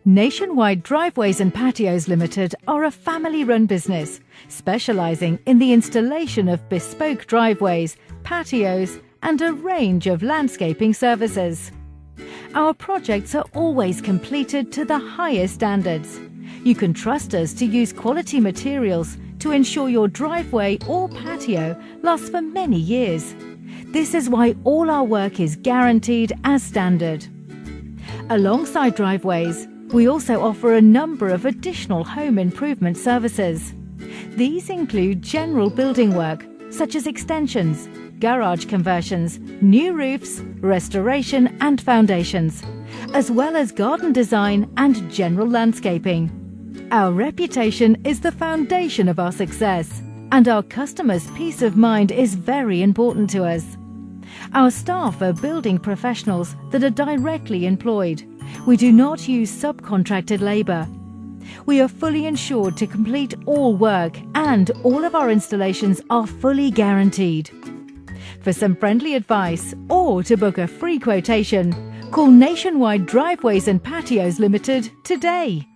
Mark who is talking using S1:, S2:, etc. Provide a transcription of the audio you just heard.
S1: Nationwide Driveways and Patios Limited are a family-run business specialising in the installation of bespoke driveways, patios and a range of landscaping services. Our projects are always completed to the highest standards. You can trust us to use quality materials to ensure your driveway or patio lasts for many years. This is why all our work is guaranteed as standard. Alongside driveways, we also offer a number of additional home improvement services. These include general building work, such as extensions, garage conversions, new roofs, restoration and foundations, as well as garden design and general landscaping. Our reputation is the foundation of our success, and our customers' peace of mind is very important to us. Our staff are building professionals that are directly employed. We do not use subcontracted labour. We are fully insured to complete all work, and all of our installations are fully guaranteed. For some friendly advice or to book a free quotation, call Nationwide Driveways and Patios Limited today.